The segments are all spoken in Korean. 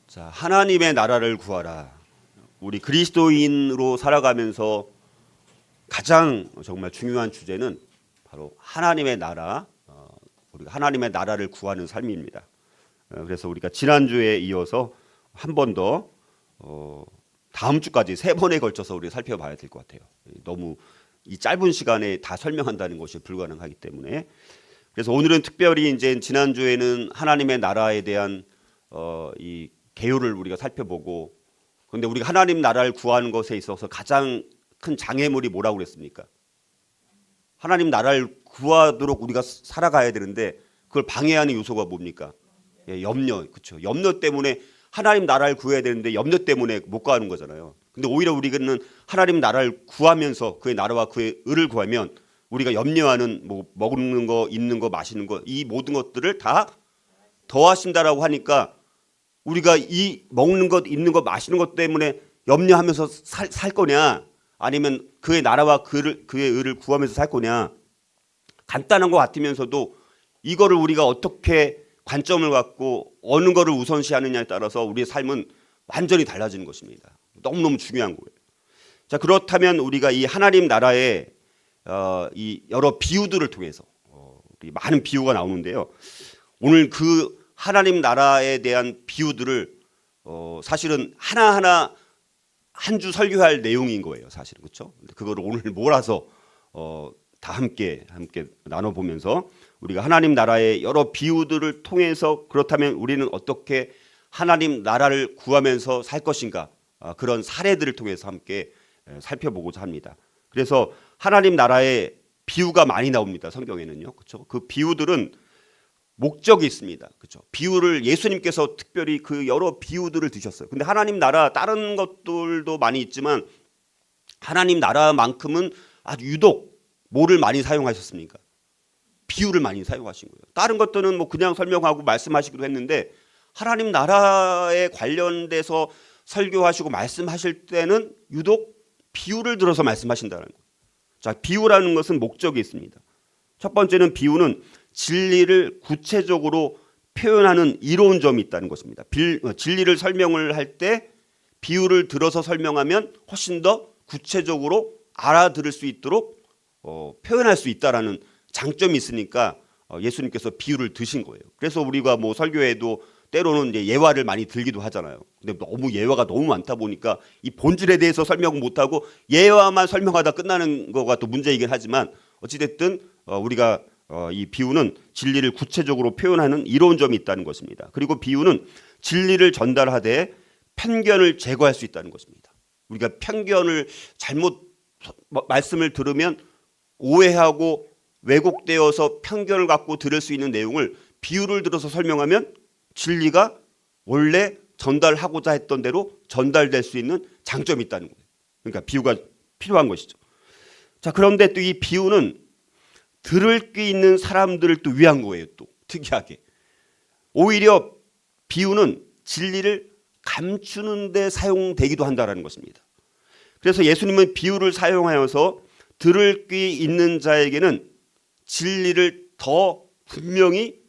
자, 하나님의 나라를 구하라. 우리 그리스도인으로 살아가면서 가장 정말 중요한 주제는 바로 하나님의 나라, 우리가 하나님의 나라를 구하는 삶입니다. 그래서 우리가 지난주에 이어서 한 번 더 다음 주까지 3번에 걸쳐서 우리가 살펴봐야 될 것 같아요. 너무 이 짧은 시간에 다 설명한다는 것이 불가능하기 때문에. 그래서 오늘은 특별히 이제 지난주에는 하나님의 나라에 대한 이 개요를 우리가 살펴보고, 그런데 우리가 하나님 나라를 구하는 것에 있어서 가장 큰 장애물이 뭐라고 그랬습니까? 하나님 나라를 구하도록 우리가 살아가야 되는데 그걸 방해하는 요소가 뭡니까? 예, 염려, 그렇죠. 염려 때문에 하나님 나라를 구해야 되는데 염려 때문에 못 가는 거잖아요. 근데 오히려 우리는 하나님 나라를 구하면서 그의 나라와 그의 의를 구하면 우리가 염려하는 뭐 먹는 거, 입는 거, 마시는 거, 이 모든 것들을 다 더하신다라고 하니까 우리가 이 먹는 것, 입는 것, 마시는 것 때문에 염려하면서 살 거냐, 아니면 그의 나라와 그의 의를 구하면서 살 거냐. 간단한 것 같으면서도 이거를 우리가 어떻게 관점을 갖고 어느 거를 우선시하느냐에 따라서 우리의 삶은 완전히 달라지는 것입니다. 너무너무 중요한 거예요. 자, 그렇다면 우리가 이 하나님 나라의 이 여러 비유들을 통해서 많은 비유가 나오는데요. 오늘 그 하나님 나라에 대한 비유들을 사실은 하나하나 한 주 설교할 내용인 거예요, 사실은. 그렇죠? 그거를 오늘 몰아서 다 함께 나눠보면서 우리가 하나님 나라의 여러 비유들을 통해서 그렇다면 우리는 어떻게 하나님 나라를 구하면서 살 것인가, 그런 사례들을 통해서 함께 살펴보고자 합니다. 그래서 하나님 나라의 비유가 많이 나옵니다, 성경에는요. 그렇죠? 그 비유들은 목적이 있습니다. 그렇죠? 비유를 예수님께서 특별히 그 여러 비유들을 드셨어요. 근데 하나님 나라 다른 것들도 많이 있지만 하나님 나라만큼은 아주 유독 뭐를 많이 사용하셨습니까? 비유를 많이 사용하신 거예요. 다른 것들은 뭐 그냥 설명하고 말씀하시기도 했는데 하나님 나라에 관련돼서 설교하시고 말씀하실 때는 유독 비유를 들어서 말씀하신다는 거예요. 자, 비유라는 것은 목적이 있습니다. 첫 번째는 비유는 진리를 구체적으로 표현하는 이로운 점이 있다는 것입니다. 진리를 설명을 할 때 비유를 들어서 설명하면 훨씬 더 구체적으로 알아들을 수 있도록 표현할 수 있다라는 장점이 있으니까 예수님께서 비유를 드신 거예요. 그래서 우리가 뭐 설교에도 때로는 이제 예화를 많이 들기도 하잖아요. 근데 너무 예화가 너무 많다 보니까 이 본질에 대해서 설명을 못하고 예화만 설명하다 끝나는 거가 또 문제이긴 하지만 어찌됐든 우리가 이 비유는 진리를 구체적으로 표현하는 이로운 점이 있다는 것입니다. 그리고 비유는 진리를 전달하되 편견을 제거할 수 있다는 것입니다. 우리가 편견을 잘못 말씀을 들으면 오해하고 왜곡되어서 편견을 갖고 들을 수 있는 내용을 비유를 들어서 설명하면 진리가 원래 전달하고자 했던 대로 전달될 수 있는 장점이 있다는 거예요. 그러니까 비유가 필요한 것이죠. 자, 그런데 또 이 비유는 들을 게 있는 사람들을 또 위한 거예요. 또 특이하게 오히려 비유는 진리를 감추는 데 사용되기도 한다는 것입니다. 그래서 예수님은 비유를 사용하여서 들을 게 있는 자에게는 진리를 더 분명히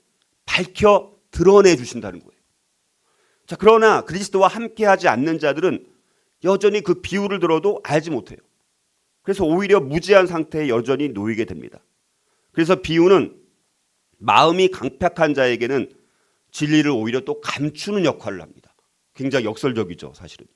밝혀 드러내 주신다는 거예요. 자, 그러나 그리스도와 함께하지 않는 자들은 여전히 그 비유를 들어도 알지 못해요. 그래서 오히려 무지한 상태에 여전히 놓이게 됩니다. 그래서 비유는 마음이 강팍한 자에게는 진리를 오히려 또 감추는 역할을 합니다. 굉장히 역설적이죠, 사실은.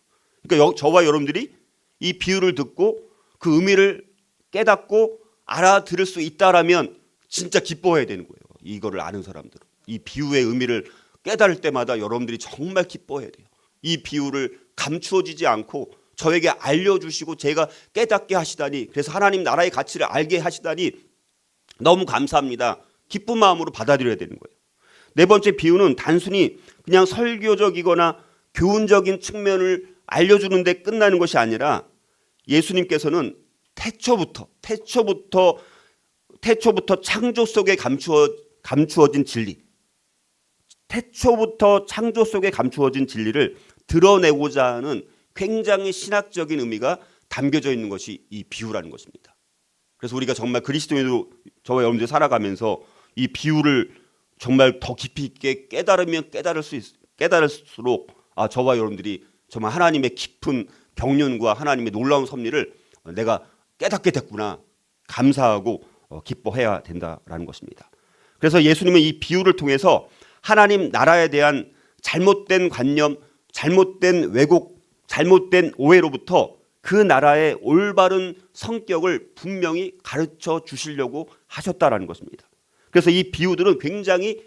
그러니까 저와 여러분들이 이 비유를 듣고 그 의미를 깨닫고 알아들을 수 있다라면 진짜 기뻐해야 되는 거예요. 이거를 아는 사람들은. 이 비유의 의미를 깨달을 때마다 여러분들이 정말 기뻐해야 돼요. 이 비유를 감추어지지 않고 저에게 알려주시고 제가 깨닫게 하시다니, 그래서 하나님 나라의 가치를 알게 하시다니 너무 감사합니다. 기쁜 마음으로 받아들여야 되는 거예요. 네 번째, 비유는 단순히 그냥 설교적이거나 교훈적인 측면을 알려주는 데 끝나는 것이 아니라 예수님께서는 태초부터 창조 속에 감추어진 진리, 태초부터 창조 속에 감추어진 진리를 드러내고자 하는 굉장히 신학적인 의미가 담겨져 있는 것이 이 비유라는 것입니다. 그래서 우리가 정말 그리스도인으로 저와 여러분들이 살아가면서 이 비유를 정말 더 깊이 있게 깨달으면 깨달을수록 저와 여러분들이 정말 하나님의 깊은 경륜과 하나님의 놀라운 섭리를 내가 깨닫게 됐구나 감사하고 기뻐해야 된다라는 것입니다. 그래서 예수님은 이 비유를 통해서 하나님 나라에 대한 잘못된 관념, 잘못된 왜곡, 잘못된 오해로부터 그 나라의 올바른 성격을 분명히 가르쳐 주시려고 하셨다라는 것입니다. 그래서 이 비유들은 굉장히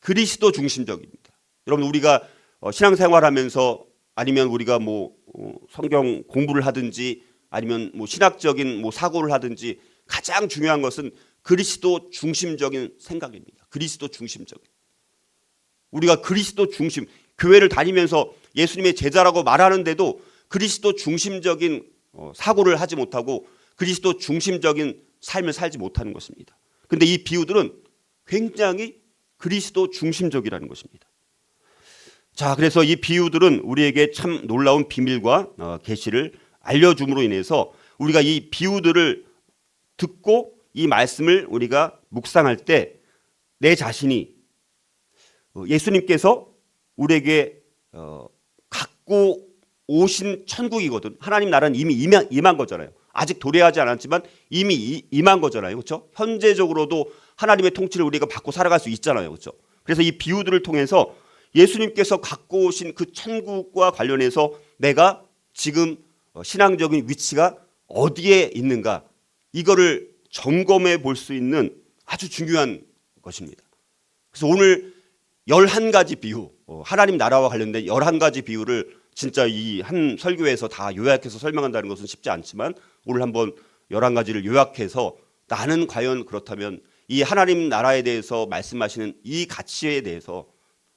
그리스도 중심적입니다. 여러분 우리가 신앙생활하면서 아니면 우리가 성경 공부를 하든지 아니면 신학적인 사고를 하든지 가장 중요한 것은 그리스도 중심적인 생각입니다. 그리스도 중심적인. 우리가 그리스도 중심, 교회를 다니면서 예수님의 제자라고 말하는데도 그리스도 중심적인 사고를 하지 못하고 그리스도 중심적인 삶을 살지 못하는 것입니다. 그런데 이 비유들은 굉장히 그리스도 중심적이라는 것입니다. 자, 그래서 이 비유들은 우리에게 참 놀라운 비밀과 계시를 알려줌으로 인해서 우리가 이 비유들을 듣고 이 말씀을 우리가 묵상할 때 내 자신이 예수님께서 우리에게 갖고 오신 천국이거든. 하나님 나라는 이미 임한 거잖아요. 아직 도래하지 않았지만 이미 임한 거잖아요. 그렇죠? 현재적으로도 하나님의 통치를 우리가 받고 살아갈 수 있잖아요. 그렇죠? 그래서 이 비유들을 통해서 예수님께서 갖고 오신 그 천국과 관련해서 내가 지금 신앙적인 위치가 어디에 있는가 이거를 점검해 볼 수 있는 아주 중요한 것입니다. 그래서 오늘 11가지 비유, 하나님 나라와 관련된 11가지 비유를 진짜 이 한 설교에서 다 요약해서 설명한다는 것은 쉽지 않지만 오늘 한번 11가지를 요약해서 나는 과연 그렇다면 이 하나님 나라에 대해서 말씀하시는 이 가치에 대해서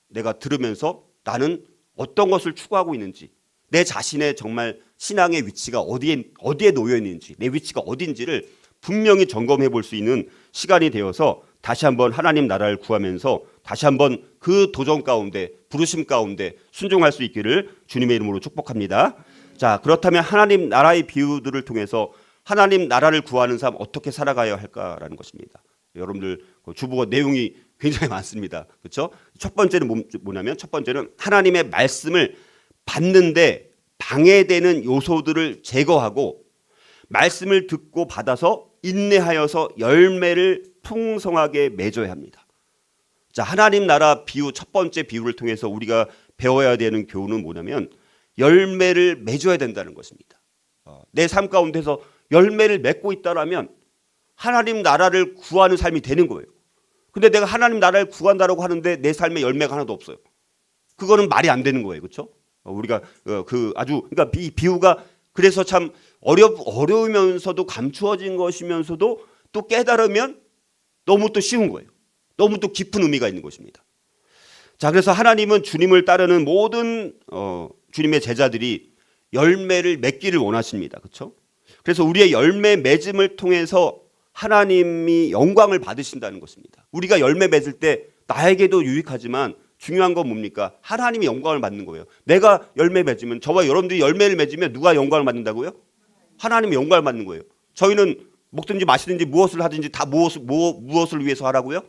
내가 들으면서 나는 어떤 것을 추구하고 있는지 내 자신의 정말 신앙의 위치가 어디에 놓여 있는지 내 위치가 어딘지를 분명히 점검해 볼 수 있는 시간이 되어서 다시 한번 하나님 나라를 구하면서 다시 한번 그 도전 가운데 부르심 가운데 순종할 수 있기를 주님의 이름으로 축복합니다. 자, 그렇다면 하나님 나라의 비유들을 통해서 하나님 나라를 구하는 삶 어떻게 살아가야 할까라는 것입니다. 여러분들 주보가 내용이 굉장히 많습니다. 그렇죠? 첫 번째는 뭐냐면 첫 번째는 하나님의 말씀을 받는데 방해되는 요소들을 제거하고 말씀을 듣고 받아서 인내하여서 열매를 풍성하게 맺어야 합니다. 자, 하나님 나라 비유 첫 번째 비유를 통해서 우리가 배워야 되는 교훈은 뭐냐면 열매를 맺어야 된다는 것입니다. 내 삶 가운데서 열매를 맺고 있다라면 하나님 나라를 구하는 삶이 되는 거예요. 근데 내가 하나님 나라를 구한다라고 하는데 내 삶에 열매가 하나도 없어요. 그거는 말이 안 되는 거예요. 그렇죠? 우리가 그러니까 이 비유가 그래서 참 어려우면서도 감추어진 것이면서도 또 깨달으면 너무 또 쉬운 거예요. 너무 또 깊은 의미가 있는 것입니다. 자, 그래서 하나님은 주님을 따르는 모든 주님의 제자들이 열매를 맺기를 원하십니다. 그렇죠? 그래서 우리의 열매 맺음을 통해서 하나님이 영광을 받으신다는 것입니다. 우리가 열매 맺을 때 나에게도 유익하지만 중요한 건 뭡니까? 하나님이 영광을 받는 거예요. 내가 열매 맺으면 저와 여러분들이 열매를 맺으면 누가 영광을 받는다고요? 하나님이 영광을 받는 거예요. 저희는 먹든지 마시든지 무엇을 하든지 다 무엇을 위해서 하라고요?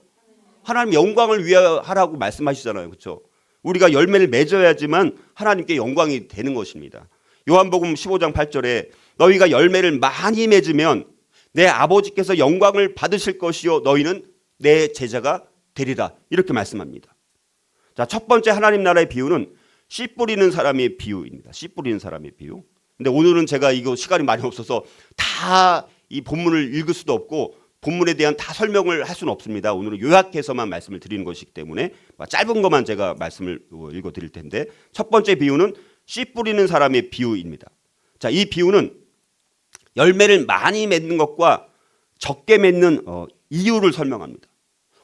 하나님 영광을 위해 하라고 말씀하시잖아요. 그렇죠? 우리가 열매를 맺어야지만 하나님께 영광이 되는 것입니다. 요한복음 15장 8절에 너희가 열매를 많이 맺으면 내 아버지께서 영광을 받으실 것이요 너희는 내 제자가 되리라 이렇게 말씀합니다. 자, 첫 번째 하나님 나라의 비유는 씨 뿌리는 사람의 비유입니다. 씨 뿌리는 사람의 비유. 근데 오늘은 제가 이거 시간이 많이 없어서 다 이 본문을 읽을 수도 없고 본문에 대한 다 설명을 할 수는 없습니다. 오늘은 요약해서만 말씀을 드리는 것이기 때문에 짧은 것만 제가 말씀을 읽어 드릴 텐데 첫 번째 비유는 씨 뿌리는 사람의 비유입니다. 자, 이 비유는 열매를 많이 맺는 것과 적게 맺는 이유를 설명합니다.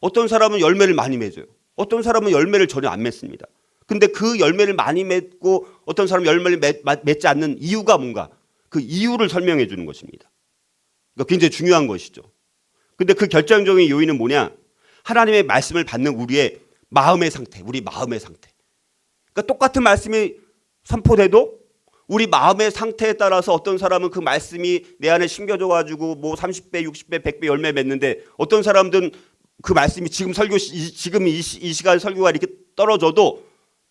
어떤 사람은 열매를 많이 맺어요. 어떤 사람은 열매를 전혀 안 맺습니다. 근데 그 열매를 많이 맺고 어떤 사람은 열매를 맺지 않는 이유가 뭔가 그 이유를 설명해 주는 것입니다. 그러니까 굉장히 중요한 것이죠. 근데 그 결정적인 요인은 뭐냐? 하나님의 말씀을 받는 우리의 마음의 상태, 우리 마음의 상태. 그러니까 똑같은 말씀이 선포돼도 우리 마음의 상태에 따라서 어떤 사람은 그 말씀이 내 안에 심겨져가지고 30배, 60배, 100배 열매 맺는데 어떤 사람들은 그 말씀이 지금 이 시간 설교가 이렇게 떨어져도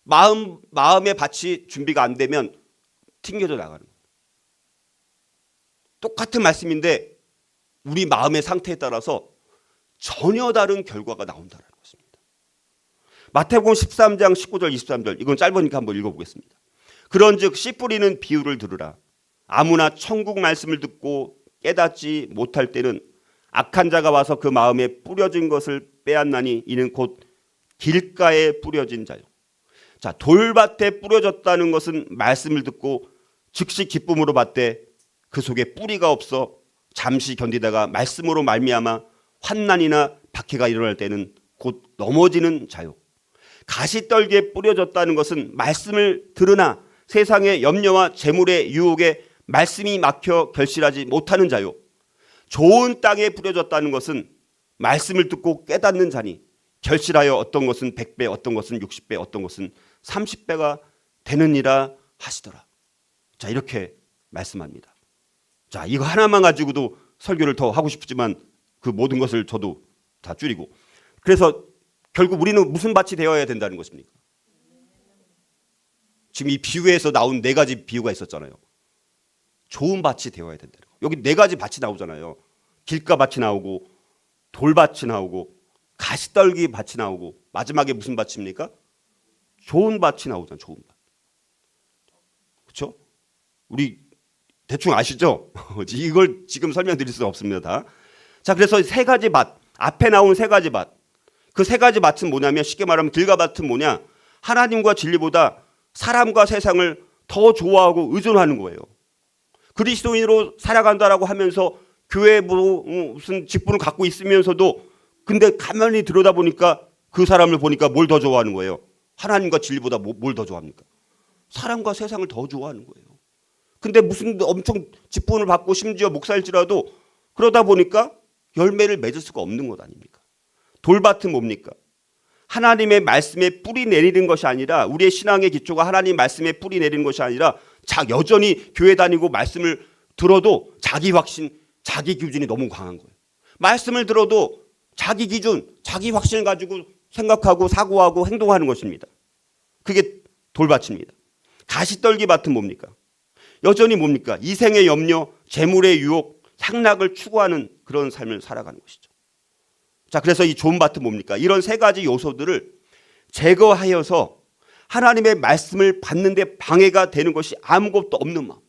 마음의 밭이 준비가 안 되면 튕겨져 나가는 거예요. 똑같은 말씀인데 우리 마음의 상태에 따라서 전혀 다른 결과가 나온다는 것입니다. 마태복음 13장 19절 23절, 이건 짧으니까 한번 읽어보겠습니다. 그런즉 씨 뿌리는 비유를 들으라. 아무나 천국 말씀을 듣고 깨닫지 못할 때는 악한 자가 와서 그 마음에 뿌려진 것을 빼앗나니 이는 곧 길가에 뿌려진 자요. 자, 돌밭에 뿌려졌다는 것은 말씀을 듣고 즉시 기쁨으로 받되 그 속에 뿌리가 없어 잠시 견디다가 말씀으로 말미암아 환난이나 박해가 일어날 때는 곧 넘어지는 자요. 가시떨기에 뿌려졌다는 것은 말씀을 들으나 세상의 염려와 재물의 유혹에 말씀이 막혀 결실하지 못하는 자요. 좋은 땅에 뿌려졌다는 것은 말씀을 듣고 깨닫는 자니 결실하여 어떤 것은 100배, 어떤 것은 60배, 어떤 것은 30배가 되느니라 하시더라. 자, 이렇게 말씀합니다. 자, 이거 하나만 가지고도 설교를 더 하고 싶지만 그 모든 것을 저도 다 줄이고, 그래서 결국 우리는 무슨 밭이 되어야 된다는 것입니까? 지금 이 비유에서 나온 네 가지 비유가 있었잖아요. 좋은 밭이 되어야 된다는 거. 여기 네 가지 밭이 나오잖아요. 길가 밭이 나오고 돌밭이 나오고 가시떨기 밭이 나오고 마지막에 무슨 밭입니까? 좋은 밭이 나오잖아요. 좋은 밭. 그렇죠? 우리 대충 아시죠? 이걸 지금 설명드릴 수 없습니다. 자, 그래서 세 가지 밭, 앞에 나온 세 가지 밭, 그 세 가지 밭은 뭐냐면 쉽게 말하면 길가 밭은 뭐냐? 하나님과 진리보다 사람과 세상을 더 좋아하고 의존하는 거예요. 그리스도인으로 살아간다라고 하면서 교회 무슨 직분을 갖고 있으면서도 근데 가만히 들여다보니까 그 사람을 보니까 뭘 더 좋아하는 거예요? 하나님과 진리보다 뭘 더 좋아합니까? 사람과 세상을 더 좋아하는 거예요. 근데 무슨 엄청 직분을 받고 심지어 목사일지라도 그러다 보니까 열매를 맺을 수가 없는 것 아닙니까? 돌밭은 뭡니까? 하나님의 말씀에 뿌리 내리는 것이 아니라, 우리의 신앙의 기초가 하나님 말씀에 뿌리 내리는 것이 아니라 여전히 교회 다니고 말씀을 들어도 자기 확신, 자기 기준이 너무 강한 거예요. 말씀을 들어도 자기 기준, 자기 확신을 가지고 생각하고 사고하고 행동하는 것입니다. 그게 돌밭입니다. 가시떨기 밭은 뭡니까? 여전히 뭡니까? 이생의 염려, 재물의 유혹, 향락을 추구하는 그런 삶을 살아가는 것이죠. 자, 그래서 이 좋은 밭은 뭡니까? 이런 세 가지 요소들을 제거하여서 하나님의 말씀을 받는데 방해가 되는 것이 아무것도 없는 마음,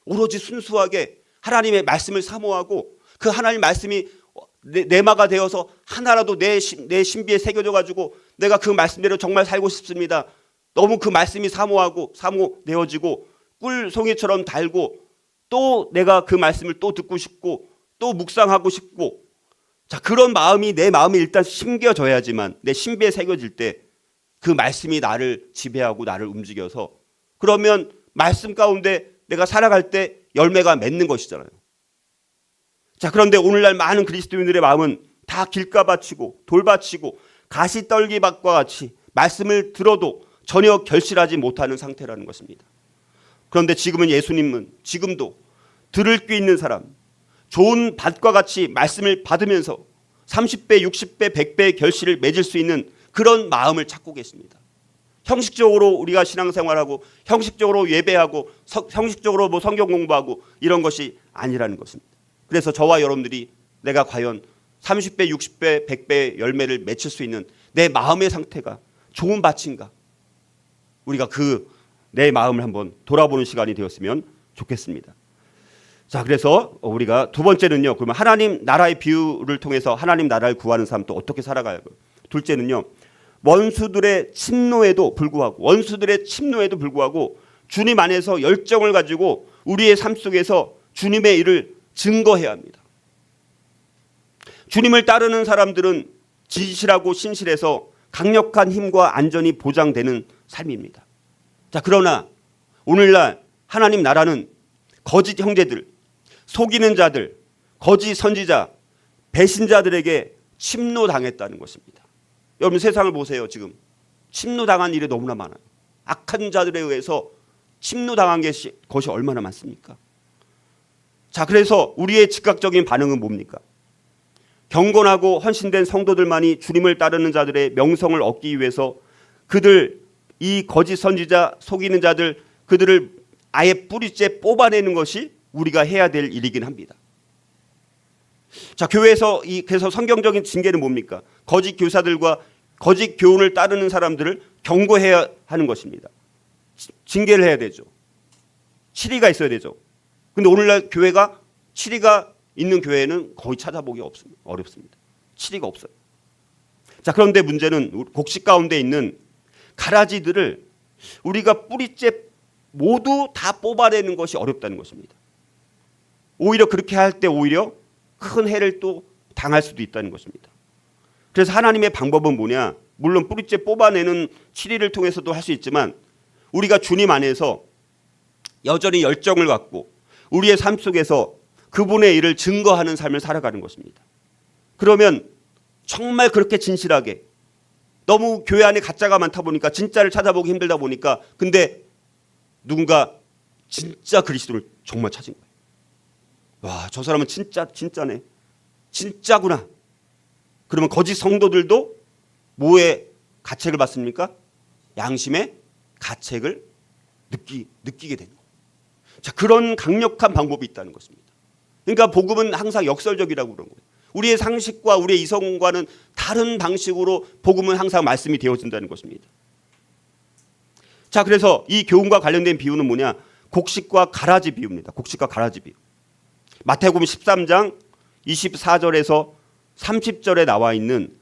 오로지 순수하게 하나님의 말씀을 사모하고 그 하나님 말씀이 내마가 되어서 하나라도 내 신비에 새겨져 가지고 내가 그 말씀대로 정말 살고 싶습니다. 너무 그 말씀이 사모되어지고 꿀송이처럼 달고 또 내가 그 말씀을 또 듣고 싶고 또 묵상하고 싶고, 자, 그런 마음이 내 마음에 일단 심겨져야지만, 내 신비에 새겨질 때 그 말씀이 나를 지배하고 나를 움직여서, 그러면 말씀 가운데 내가 살아갈 때 열매가 맺는 것이잖아요. 자, 그런데 오늘날 많은 그리스도인들의 마음은 다 길가밭이고 돌밭이고 가시떨기밭과 같이 말씀을 들어도 전혀 결실하지 못하는 상태라는 것입니다. 그런데 지금은 예수님은 지금도 들을 게 있는 사람, 좋은 밭과 같이 말씀을 받으면서 30배, 60배, 100배의 결실을 맺을 수 있는 그런 마음을 찾고 계십니다. 형식적으로 우리가 신앙생활하고 형식적으로 예배하고 형식적으로 뭐 성경 공부하고 이런 것이 아니라는 것입니다. 그래서 저와 여러분들이 내가 과연 30배, 60배, 100배의 열매를 맺힐 수 있는 내 마음의 상태가 좋은 밭인가? 우리가 내 마음을 한번 돌아보는 시간이 되었으면 좋겠습니다. 자, 그래서 우리가 두 번째는요, 그러면 하나님 나라의 비유를 통해서 하나님 나라를 구하는 사람 또 어떻게 살아가요? 둘째는요, 원수들의 침노에도 불구하고 주님 안에서 열정을 가지고 우리의 삶 속에서 주님의 일을 증거해야 합니다. 주님을 따르는 사람들은 진실하고 신실해서 강력한 힘과 안전이 보장되는 삶입니다. 자, 그러나 오늘날 하나님 나라는 거짓 형제들, 속이는 자들, 거짓 선지자, 배신자들에게 침노당했다는 것입니다. 여러분 세상을 보세요. 지금 침노당한 일이 너무나 많아요. 악한 자들에 의해서 침노당한 것이 얼마나 많습니까? 자, 그래서 우리의 즉각적인 반응은 뭡니까? 경건하고 헌신된 성도들만이 주님을 따르는 자들의 명성을 얻기 위해서 그들 이 거짓 선지자, 속이는 자들, 그들을 아예 뿌리째 뽑아내는 것이 우리가 해야 될 일이긴 합니다. 자, 교회에서 그래서 성경적인 징계는 뭡니까? 거짓 교사들과 거짓 교훈을 따르는 사람들을 경고해야 하는 것입니다. 징계를 해야 되죠. 치리가 있어야 되죠. 근데 오늘날 교회가 치리가 있는 교회는 거의 찾아보기 어렵습니다. 치리가 없어요. 자, 그런데 문제는 곡식 가운데 있는 가라지들을 우리가 뿌리째 모두 다 뽑아내는 것이 어렵다는 것입니다. 오히려 그렇게 할 때 오히려 큰 해를 또 당할 수도 있다는 것입니다. 그래서 하나님의 방법은 뭐냐? 물론 뿌리째 뽑아내는 치리를 통해서도 할 수 있지만 우리가 주님 안에서 여전히 열정을 갖고 우리의 삶 속에서 그분의 일을 증거하는 삶을 살아가는 것입니다. 그러면 정말 그렇게 진실하게, 너무 교회 안에 가짜가 많다 보니까 진짜를 찾아보기 힘들다 보니까, 근데 누군가 진짜 그리스도를 정말 찾은 거예요. 와, 저 사람은 진짜네, 진짜구나. 그러면 거짓 성도들도 뭐의 가책을 받습니까? 양심의 가책을 느끼게 되는 거예요. 자, 그런 강력한 방법이 있다는 것입니다. 그러니까 복음은 항상 역설적이라고 그런 거예요. 우리의 상식과 우리의 이성과는 다른 방식으로 복음은 항상 말씀이 되어진다는 것입니다. 자, 그래서 이 교훈과 관련된 비유는 뭐냐? 곡식과 가라지 비유입니다. 곡식과 가라지 비유. 마태복음 13장 24절에서 30절에 나와 있는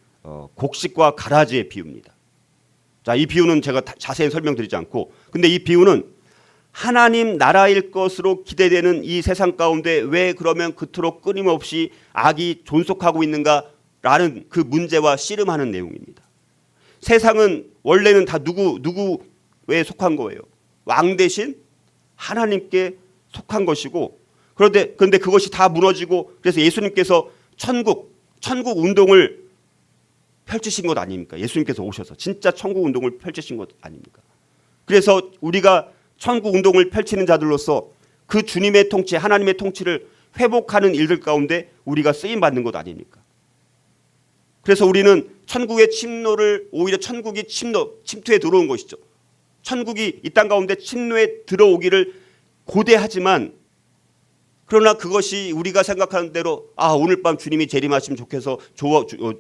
곡식과 가라지의 비유입니다. 자, 이 비유는 제가 자세히 설명드리지 않고, 근데 이 비유는 하나님 나라일 것으로 기대되는 이 세상 가운데 왜 그러면 그토록 끊임없이 악이 존속하고 있는가라는 그 문제와 씨름하는 내용입니다. 세상은 원래는 다 누구에 속한 거예요? 왕 대신 하나님께 속한 것이고, 그런데 그것이 다 무너지고, 그래서 예수님께서 천국 운동을 펼치신 것 아닙니까? 예수님께서 오셔서 진짜 천국 운동을 펼치신 것 아닙니까? 그래서 우리가 천국 운동을 펼치는 자들로서 그 주님의 통치, 하나님의 통치를 회복하는 일들 가운데 우리가 쓰임 받는 것 아닙니까? 그래서 우리는 천국의 침노를, 오히려 천국이 침투에 들어온 것이죠. 천국이 이 땅 가운데 침노에 들어오기를 고대하지만, 그러나 그것이 우리가 생각하는 대로 오늘 밤 주님이 재림하시면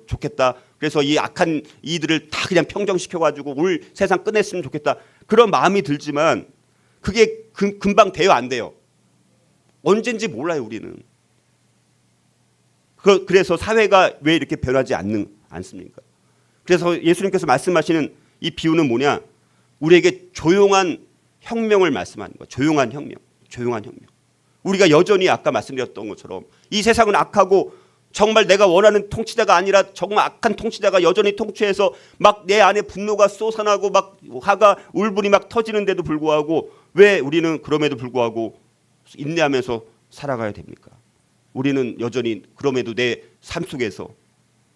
좋겠다. 그래서 이 악한 이들을 다 그냥 평정시켜가지고 오늘 세상 끝냈으면 좋겠다. 그런 마음이 들지만 그게 금방 돼요, 안 돼요? 언젠지 몰라요, 우리는. 그래서 사회가 왜 이렇게 변하지 않습니까? 그래서 예수님께서 말씀하시는 이 비유는 뭐냐? 우리에게 조용한 혁명을 말씀하는 거예요. 조용한 혁명. 우리가 여전히 아까 말씀드렸던 것처럼 이 세상은 악하고 정말 내가 원하는 통치자가 아니라 정말 악한 통치자가 여전히 통치해서 막 내 안에 분노가 쏟아나고 막 화가 울분이 막 터지는데도 불구하고 왜 우리는 그럼에도 불구하고 인내하면서 살아가야 됩니까? 우리는 여전히 그럼에도 내 삶 속에서,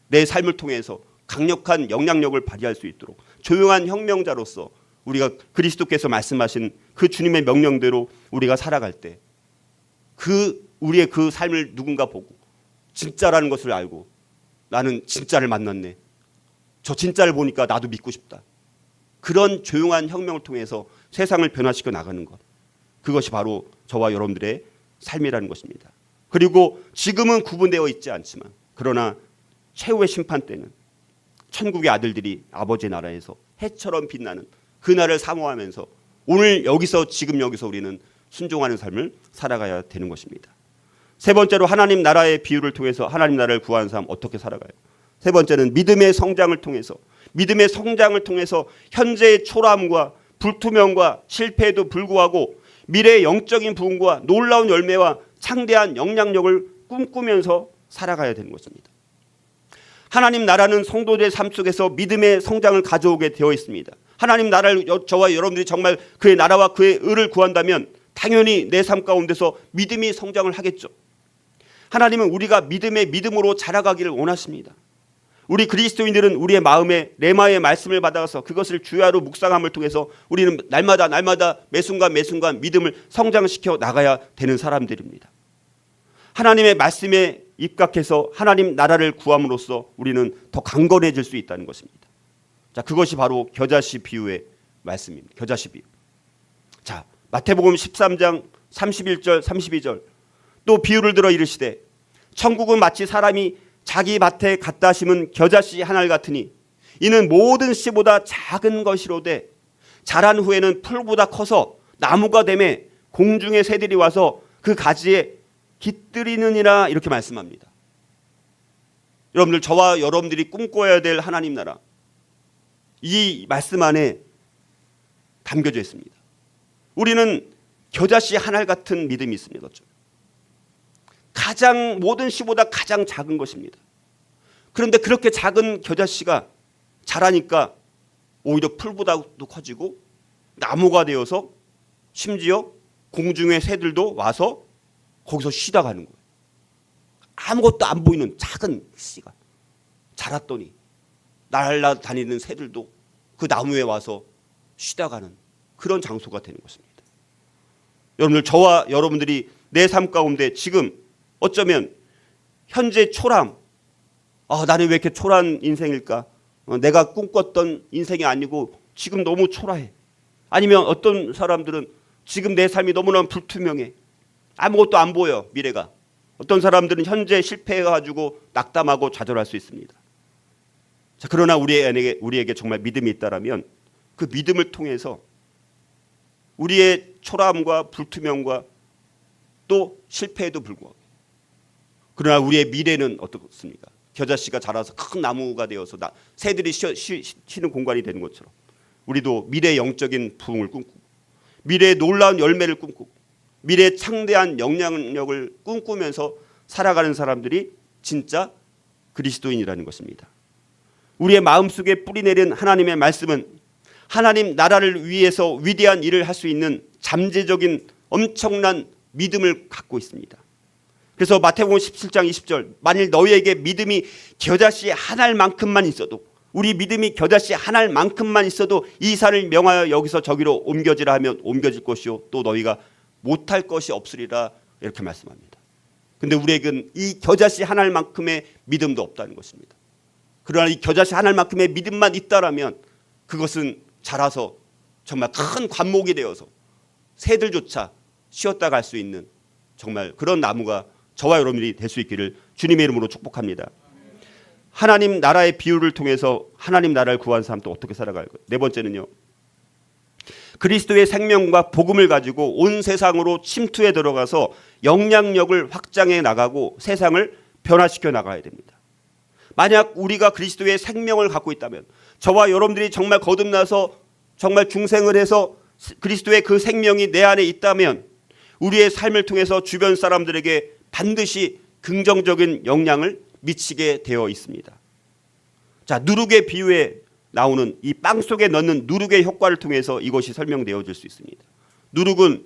내 삶을 통해서 강력한 영향력을 발휘할 수 있도록 조용한 혁명자로서 우리가 그리스도께서 말씀하신 그 주님의 명령대로 우리가 살아갈 때 우리의 그 삶을 누군가 보고 진짜라는 것을 알고, 나는 진짜를 만났네, 저 진짜를 보니까 나도 믿고 싶다. 그런 조용한 혁명을 통해서 세상을 변화시켜 나가는 것, 그것이 바로 저와 여러분들의 삶이라는 것입니다. 그리고 지금은 구분되어 있지 않지만, 그러나 최후의 심판 때는 천국의 아들들이 아버지의 나라에서 해처럼 빛나는 그날을 사모하면서 오늘 지금 여기서 우리는 순종하는 삶을 살아가야 되는 것입니다. 세 번째로 하나님 나라의 비유를 통해서 하나님 나라를 구하는 사람 어떻게 살아가요? 세 번째는 믿음의 성장을 통해서 현재의 초라함과 불투명과 실패에도 불구하고 미래의 영적인 부흥과 놀라운 열매와 창대한 영향력을 꿈꾸면서 살아가야 되는 것입니다. 하나님 나라는 성도들의 삶 속에서 믿음의 성장을 가져오게 되어 있습니다. 하나님 나라를 저와 여러분들이 정말 그의 나라와 그의 의를 구한다면 당연히 내 삶 가운데서 믿음이 성장을 하겠죠. 하나님은 우리가 믿음으로 자라가기를 원하십니다. 우리 그리스도인들은 우리의 마음에 레마의 말씀을 받아서 그것을 주야로 묵상함을 통해서 우리는 날마다 매순간 믿음을 성장시켜 나가야 되는 사람들입니다. 하나님의 말씀에 입각해서 하나님 나라를 구함으로써 우리는 더 강건해질 수 있다는 것입니다. 자, 그것이 바로 겨자씨 비유의 말씀입니다. 겨자씨 비유. 자, 마태복음 13장 31절 32절 또 비유를 들어 이르시되 천국은 마치 사람이 자기 밭에 갖다 심은 겨자씨 한 알 같으니 이는 모든 씨보다 작은 것이로되 자란 후에는 풀보다 커서 나무가 되매 공중의 새들이 와서 그 가지에 깃들이느니라 이렇게 말씀합니다. 여러분들, 저와 여러분들이 꿈꿔야 될 하나님 나라, 이 말씀 안에 담겨져 있습니다. 우리는 겨자씨 한 알 같은 믿음이 있습니다. 가장 모든 씨보다 가장 작은 것입니다. 그런데 그렇게 작은 겨자씨가 자라니까 오히려 풀보다도 커지고 나무가 되어서 심지어 공중의 새들도 와서 거기서 쉬다 가는 거예요. 아무것도 안 보이는 작은 씨가 자랐더니 날아다니는 새들도 그 나무에 와서 쉬다 가는 그런 장소가 되는 것입니다. 여러분들, 저와 여러분들이 내 삶 가운데 지금 어쩌면 현재 초람, 나는 왜 이렇게 초라한 인생일까? 내가 꿈꿨던 인생이 아니고 지금 너무 초라해. 아니면 어떤 사람들은 지금 내 삶이 너무나 불투명해. 아무것도 안 보여, 미래가. 어떤 사람들은 현재 실패해가지고 낙담하고 좌절할 수 있습니다. 자, 그러나 우리에게 정말 믿음이 있다라면 그 믿음을 통해서 우리의 초라함과 불투명과 또 실패에도 불구하고, 그러나 우리의 미래는 어떻습니까? 겨자씨가 자라서 큰 나무가 되어서 새들이 쉬는 공간이 되는 것처럼 우리도 미래의 영적인 부흥을 꿈꾸고 미래의 놀라운 열매를 꿈꾸고 미래의 창대한 영향력을 꿈꾸면서 살아가는 사람들이 진짜 그리스도인이라는 것입니다. 우리의 마음속에 뿌리내린 하나님의 말씀은 하나님 나라를 위해서 위대한 일을 할 수 있는 잠재적인 엄청난 믿음을 갖고 있습니다. 그래서 마태복음 17장 20절, 만일 너희에게 믿음이 겨자씨 한 알만큼만 있어도, 우리 믿음이 겨자씨 한 알만큼만 있어도 이 산을 명하여 여기서 저기로 옮겨지라 하면 옮겨질 것이요 또 너희가 못할 것이 없으리라 이렇게 말씀합니다. 근데 우리에게는 이 겨자씨 한 알만큼의 믿음도 없다는 것입니다. 그러나 이 겨자씨 한 알만큼의 믿음만 있다라면 그것은 자라서 정말 큰 관목이 되어서 새들조차 쉬었다 갈 수 있는 정말 그런 나무가 저와 여러분들이 될 수 있기를 주님의 이름으로 축복합니다. 하나님 나라의 비유를 통해서 하나님 나라를 구한 사람 또 어떻게 살아갈까요? 네 번째는요, 그리스도의 생명과 복음을 가지고 온 세상으로 침투해 들어가서 영향력을 확장해 나가고 세상을 변화시켜 나가야 됩니다. 만약 우리가 그리스도의 생명을 갖고 있다면, 저와 여러분들이 정말 거듭나서 정말 중생을 해서 그리스도의 그 생명이 내 안에 있다면 우리의 삶을 통해서 주변 사람들에게 반드시 긍정적인 영향을 미치게 되어 있습니다. 자, 누룩의 비유에 나오는 이 빵 속에 넣는 누룩의 효과를 통해서 이것이 설명되어질 수 있습니다. 누룩은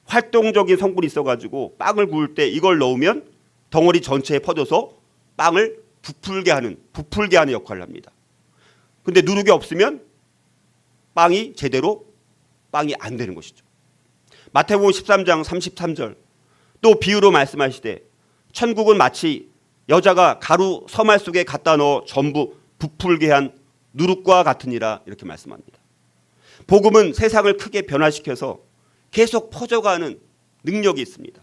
활동적인 성분이 있어가지고 빵을 구울 때 이걸 넣으면 덩어리 전체에 퍼져서 빵을 부풀게 하는 역할을 합니다. 근데 누룩이 없으면 빵이 제대로 빵이 안 되는 것이죠. 마태복음 13장 33절 또 비유로 말씀하시되 천국은 마치 여자가 가루 서말 속에 갖다 넣어 전부 부풀게 한 누룩과 같으니라 이렇게 말씀합니다. 복음은 세상을 크게 변화시켜서 계속 퍼져가는 능력이 있습니다.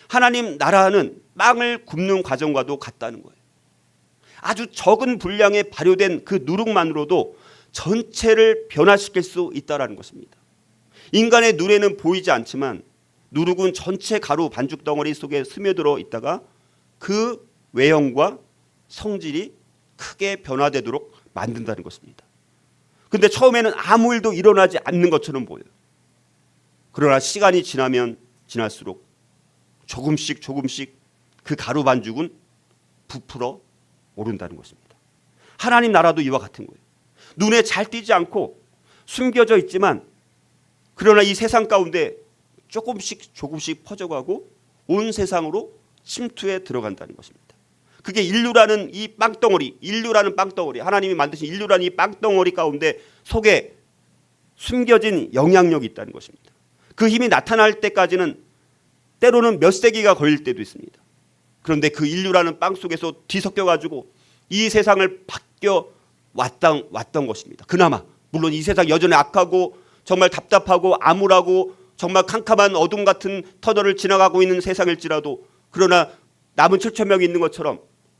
하나님 나라는 빵을 굽는 과정과도 같다는 거예요. 아주 적은 분량에 발효된 그 누룩만으로도 전체를 변화시킬 수 있다는 것입니다. 인간의 눈에는 보이지 않지만 누룩은 전체 가루 반죽 덩어리 속에 스며들어 있다가 그 외형과 성질이 크게 변화되도록 만든다는 것입니다. 그런데 처음에는 아무 일도 일어나지 않는 것처럼 보여요. 그러나 시간이 지나면 지날수록 조금씩 그 가루 반죽은 부풀어 오른다는 것입니다. 하나님 나라도 이와 같은 거예요. 눈에 잘 띄지 않고 숨겨져 있지만 그러나 이 세상 가운데 조금씩 퍼져가고 온 세상으로 침투해 들어간다는 것입니다. 그게 인류라는 이 빵덩어리, 하나님이 만드신 인류라는 이 빵덩어리 가운데 속에 숨겨진 영향력이 있다는 것입니다. 그 힘이 나타날 때까지는 때로는 몇 세기가 걸릴 때도 있습니다. 그런데 그 인류라는 빵 속에서 뒤섞여가지고 이 세상을 바뀌어 왔던 것입니다. 그나마 물론 이 세상 여전히 악하고 정말 답답하고 암울하고 정말 캄캄한 어둠 같은 터널을 지나가고 있는 세상일지라도, 그러나 남은 7천 명이 있는 것처럼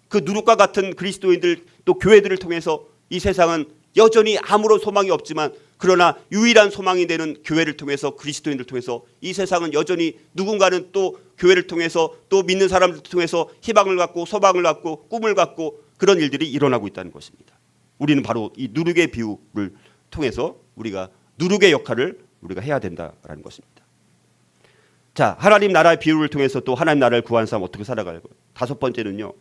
그 누룩과 같은 그리스도인들 또 교회들을 통해서 이 세상은 여전히 아무런 소망이 없지만, 그러나 유일한 소망이 되는 교회를 통해서, 그리스도인들 통해서 이 세상은 여전히 누군가는 또 교회를 통해서 또 믿는 사람들 통해서 희망을 갖고 소망을 갖고 꿈을 갖고 그런 일들이 일어나고 있다는 것입니다. 우리는 바로 이 누룩의 비유를 통해서 우리가 누룩의 역할을 우리가 해야 된다라는 것입니다. 자, 하나님 나라의 비유를 통해서 또 하나님 나라를 구하는 사람 어떻게 살아가요? 다섯 번째는요,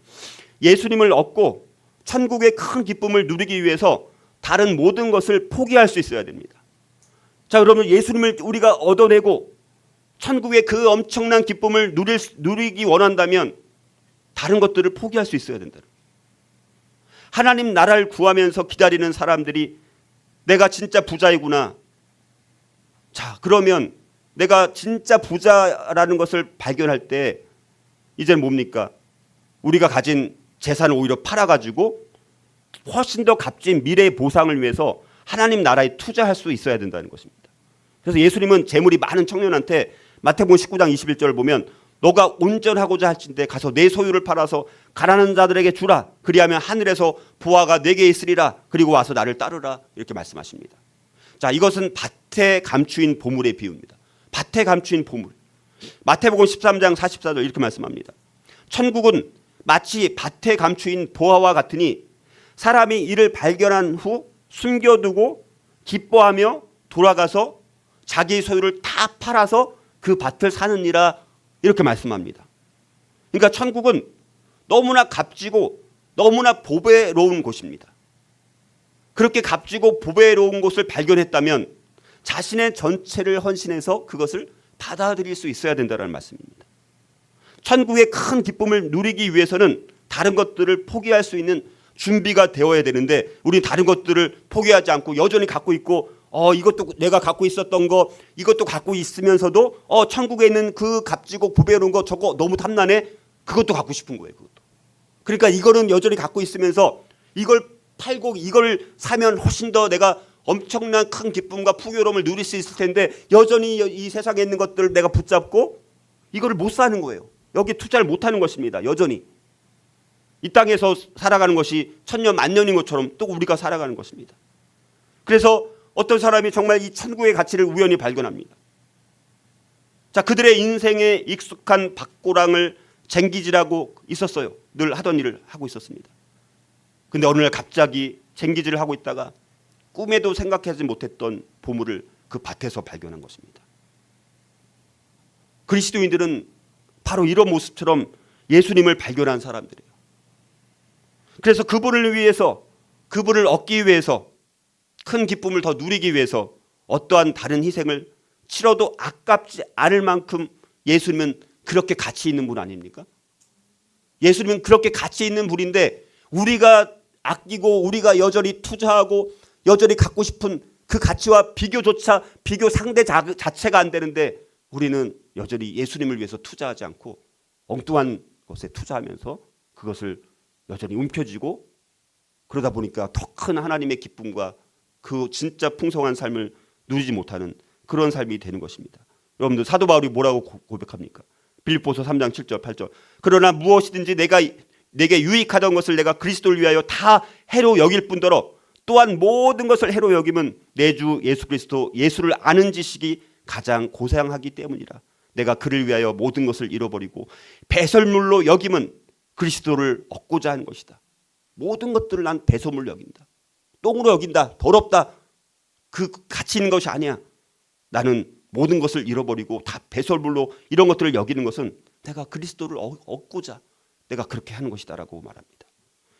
예수님을 얻고 천국의 큰 기쁨을 누리기 위해서 다른 모든 것을 포기할 수 있어야 됩니다. 자, 그러면 예수님을 우리가 얻어내고 천국의 그 엄청난 기쁨을 누리기 원한다면 다른 것들을 포기할 수 있어야 된다. 하나님 나라를 구하면서 기다리는 사람들이 내가 진짜 부자이구나. 자, 그러면 내가 진짜 부자라는 것을 발견할 때 이제는 뭡니까? 우리가 가진 재산을 오히려 팔아가지고 훨씬 더 값진 미래의 보상을 위해서 하나님 나라에 투자할 수 있어야 된다는 것입니다. 그래서 예수님은 재물이 많은 청년한테 마태복음 19장 21절을 보면 너가 온전하고자 할진대 가서 내 소유를 팔아서 가난한 자들에게 주라. 그리하면 하늘에서 보화가 내게 있으리라. 그리고 와서 나를 따르라. 이렇게 말씀하십니다. 자, 이것은 밭에 감추인 보물의 비유입니다. 밭에 감추인 보물. 마태복음 13장 44절 이렇게 말씀합니다. 천국은 마치 밭에 감추인 보화와 같으니 사람이 이를 발견한 후 숨겨두고 기뻐하며 돌아가서 자기 소유를 다 팔아서 그 밭을 사느니라. 이렇게 말씀합니다. 그러니까 천국은 너무나 값지고 너무나 보배로운 곳입니다. 그렇게 값지고 보배로운 곳을 발견했다면 자신의 전체를 헌신해서 그것을 받아들일 수 있어야 된다는 말씀입니다. 천국의 큰 기쁨을 누리기 위해서는 다른 것들을 포기할 수 있는 준비가 되어야 되는데, 우리 다른 것들을 포기하지 않고 여전히 갖고 있고, 이것도 내가 갖고 있었던 거, 이것도 갖고 있으면서도 천국에 있는 그 값지고 보배로운 거 저거 너무 탐나네. 그것도 갖고 싶은 거예요. 그것도. 그러니까 이거는 여전히 갖고 있으면서 이걸 팔고 이걸 사면 훨씬 더 내가 엄청난 큰 기쁨과 풍요로움을 누릴 수 있을 텐데 여전히 이 세상에 있는 것들을 내가 붙잡고 이거를 못 사는 거예요. 여기 투자를 못 하는 것입니다. 여전히. 이 땅에서 살아가는 것이 천년 만년인 것처럼 또 우리가 살아가는 것입니다. 그래서 어떤 사람이 정말 이 천국의 가치를 우연히 발견합니다. 자, 그들의 인생에 익숙한 박고랑을 쟁기질하고 있었어요. 늘 하던 일을 하고 있었습니다. 근데 어느 날 갑자기 쟁기질을 하고 있다가 꿈에도 생각하지 못했던 보물을 그 밭에서 발견한 것입니다. 그리스도인들은 바로 이런 모습처럼 예수님을 발견한 사람들이에요. 그래서 그분을 위해서, 그분을 얻기 위해서, 큰 기쁨을 더 누리기 위해서 어떠한 다른 희생을 치러도 아깝지 않을 만큼 예수님은 그렇게 가치 있는 분 아닙니까? 예수님은 그렇게 가치 있는 분인데 우리가 아끼고 우리가 여전히 투자하고 여전히 갖고 싶은 그 가치와 비교 상대 자체가 안 되는데 우리는 여전히 예수님을 위해서 투자하지 않고 엉뚱한 것에 투자하면서 그것을 여전히 움켜쥐고, 그러다 보니까 더 큰 하나님의 기쁨과 그 진짜 풍성한 삶을 누리지 못하는 그런 삶이 되는 것입니다. 여러분들 사도 바울이 뭐라고 고백합니까? 빌립보서 3장 7절 8절. 그러나 무엇이든지 내게 유익하던 것을 내가 그리스도를 위하여 다 해로 여길 뿐더러 또한 모든 것을 해로 여김은 내 주 예수 그리스도 예수를 아는 지식이 가장 고상하기 때문이라. 내가 그를 위하여 모든 것을 잃어버리고 배설물로 여김은 그리스도를 얻고자 하는 것이다. 모든 것들을 난 배설물로 여긴다. 똥으로 여긴다. 더럽다. 그 가치 있는 것이 아니야. 나는 모든 것을 잃어버리고 다 배설물로 이런 것들을 여기는 것은 내가 그리스도를 얻고자 내가 그렇게 하는 것이다라고 말합니다.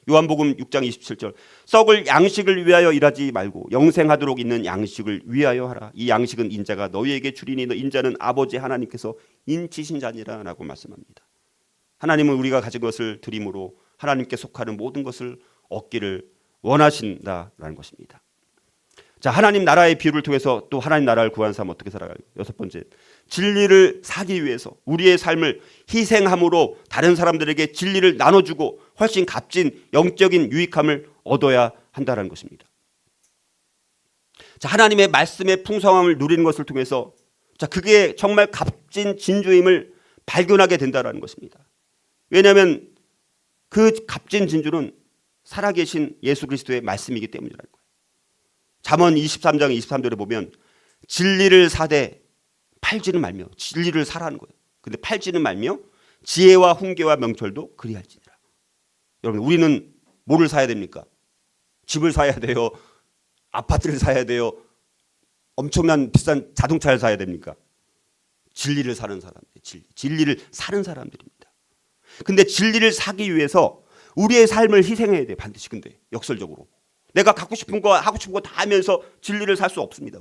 요한복음 6장 27절. 썩을 양식을 위하여 일하지 말고 영생하도록 있는 양식을 위하여 하라. 이 양식은 인자가 너희에게 주리니 인자는 아버지 하나님께서 인치신 자니라 라고 말씀합니다. 하나님은 우리가 가진 것을 드림으로 하나님께 속하는 모든 것을 얻기를 원하신다라는 것입니다. 자, 하나님 나라의 비유를 통해서 또 하나님 나라를 구하는 사람 어떻게 살아가요? 여섯 번째, 진리를 사기 위해서 우리의 삶을 희생함으로 다른 사람들에게 진리를 나눠주고 훨씬 값진 영적인 유익함을 얻어야 한다는 것입니다. 자, 하나님의 말씀의 풍성함을 누리는 것을 통해서 자, 그게 정말 값진 진주임을 발견하게 된다는 것입니다. 왜냐하면 그 값진 진주는 살아계신 예수 그리스도의 말씀이기 때문이라는 거예요. 잠언 23장 23절에 보면 진리를 사되 팔지는 말며, 진리를 사라는 거예요. 근데 팔지는 말며 지혜와 훈계와 명철도 그리할지니라. 여러분, 우리는 뭐를 사야 됩니까? 집을 사야 돼요? 아파트를 사야 돼요? 엄청난 비싼 자동차를 사야 됩니까? 진리를 사는 사람들, 진리를 사는 사람들입니다. 근데 진리를 사기 위해서 우리의 삶을 희생해야 돼, 반드시. 근데 역설적으로 내가 갖고 싶은 거 하고 싶은 거 다 하면서 진리를 살 수 없습니다.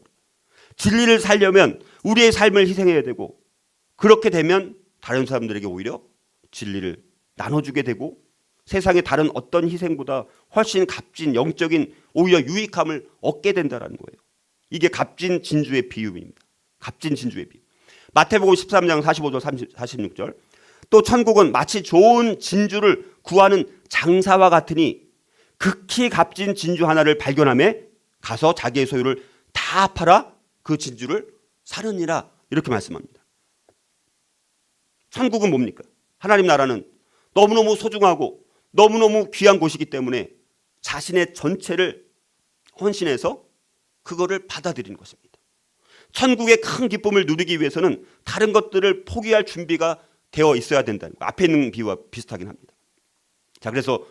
진리를 살려면 우리의 삶을 희생해야 되고, 그렇게 되면 다른 사람들에게 오히려 진리를 나눠주게 되고 세상의 다른 어떤 희생보다 훨씬 값진 영적인 오히려 유익함을 얻게 된다는 거예요. 이게 값진 진주의 비유입니다. 값진 진주의 비유. 마태복음 13장 45절 46절. 또 천국은 마치 좋은 진주를 구하는 장사와 같으니 극히 값진 진주 하나를 발견하매 가서 자기의 소유를 다 팔아 그 진주를 사느니라. 이렇게 말씀합니다. 천국은 뭡니까? 하나님 나라는 너무너무 소중하고 너무너무 귀한 곳이기 때문에 자신의 전체를 헌신해서 그거를 받아들이는 것입니다. 천국의 큰 기쁨을 누리기 위해서는 다른 것들을 포기할 준비가 되어 있어야 된다는 거. 앞에 있는 비유와 비슷하긴 합니다. 자, 그래서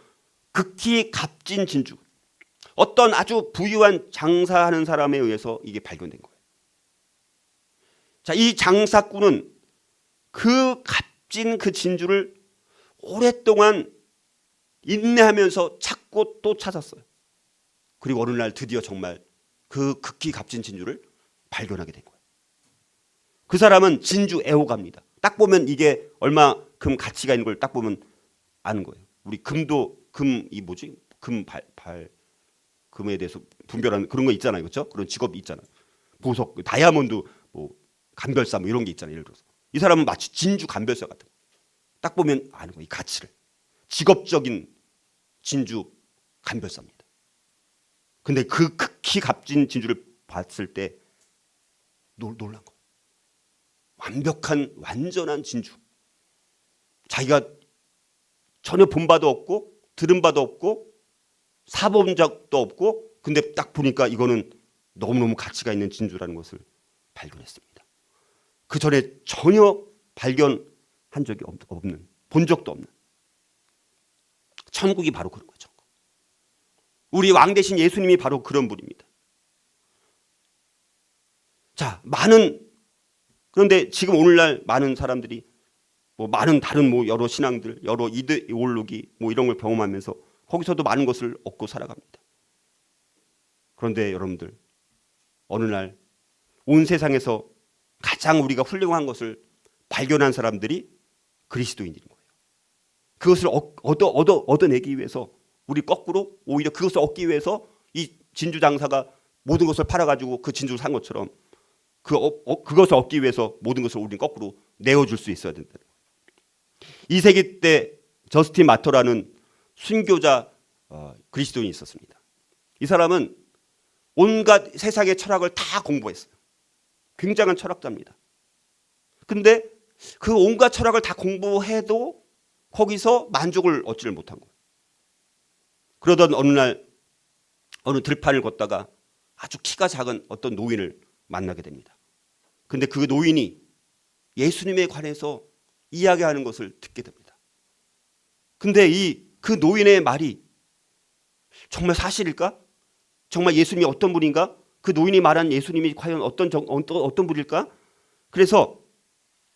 극히 값진 진주, 어떤 아주 부유한 장사하는 사람에 의해서 이게 발견된 거예요. 자, 이 장사꾼은 그 값진 그 진주를 오랫동안 인내하면서 찾고 또 찾았어요. 그리고 어느 날 드디어 정말 그 극히 값진 진주를 발견하게 된 거예요. 그 사람은 진주 애호가입니다. 딱 보면 이게 얼마큼 가치가 있는 걸 딱 보면 아는 거예요. 우리 금도 금이 뭐지? 금에 대해서 분별하는 그런 거 있잖아요, 그렇죠? 그런 직업이 있잖아요. 보석, 다이아몬드, 뭐 간별사 뭐 이런 게 있잖아요. 예를 들어서 이 사람은 마치 진주 간별사 같은 거. 딱 보면 아는 거예요, 이 가치를. 직업적인 진주 간별사입니다. 근데 그 극히 값진 진주를 봤을 때 놀란 거. 완벽한 완전한 진주. 자기가 전혀 본 바도 없고 들은 바도 없고 사본 적도 없고, 근데 딱 보니까 이거는 너무너무 가치가 있는 진주라는 것을 발견했습니다. 그 전에 전혀 발견한 적이 없는, 본 적도 없는. 천국이 바로 그런 거죠. 우리 왕 대신 예수님이 바로 그런 분입니다. 자, 그런데 지금 오늘날 많은 사람들이 뭐 많은 다른 뭐 여러 신앙들, 여러 이데올로기 뭐 이런 걸 경험하면서 거기서도 많은 것을 얻고 살아갑니다. 그런데 여러분들, 어느 날 온 세상에서 가장 우리가 훌륭한 것을 발견한 사람들이 그리스도인인 거예요. 그것을 얻어내기 위해서 우리 거꾸로 오히려 그것을 얻기 위해서 이 진주 장사가 모든 것을 팔아가지고 그 진주를 산 것처럼 그것을 얻기 위해서 모든 것을 우리는 거꾸로 내어줄 수 있어야 된다. 2세기 때 저스틴 마터라는 순교자 그리스도인이 있었습니다. 이 사람은 온갖 세상의 철학을 다 공부했어요. 굉장한 철학자입니다. 근데 그 온갖 철학을 다 공부해도 거기서 만족을 얻지를 못한 거예요. 그러던 어느 날 어느 들판을 걷다가 아주 키가 작은 어떤 노인을 만나게 됩니다. 근데 그 노인이 예수님에 관해서 이야기하는 것을 듣게 됩니다. 근데 그 노인의 말이 정말 사실일까? 정말 예수님이 어떤 분인가? 그 노인이 말한 예수님이 과연 어떤 분일까? 그래서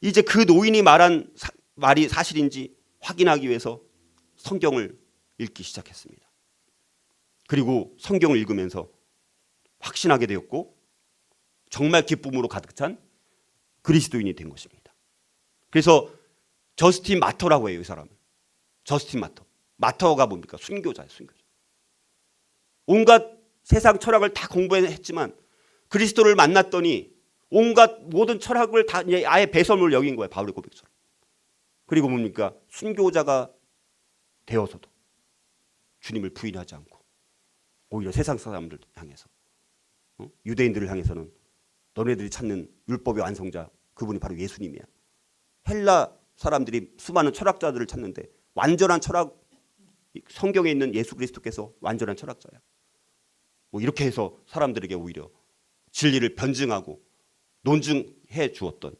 이제 그 노인이 말한 말이 사실인지 확인하기 위해서 성경을 읽기 시작했습니다. 그리고 성경을 읽으면서 확신하게 되었고 정말 기쁨으로 가득 찬 그리스도인이 된 것입니다. 그래서 저스틴 마터라고 해요, 이 사람은. 저스틴 마터. 마터가 뭡니까? 순교자예요, 순교자. 온갖 세상 철학을 다 공부했지만 그리스도를 만났더니 온갖 모든 철학을 다 아예 배설물 여긴 거예요, 바울의 고백처럼. 그리고 뭡니까? 순교자가 되어서도 주님을 부인하지 않고 오히려 세상 사람들 향해서 유대인들을 향해서는 너네들이 찾는 율법의 완성자, 그분이 바로 예수님이야. 헬라 사람들이 수많은 철학자들을 찾는데 완전한 철학, 성경에 있는 예수 그리스도께서 완전한 철학자야. 뭐 이렇게 해서 사람들에게 오히려 진리를 변증하고 논증해 주었던,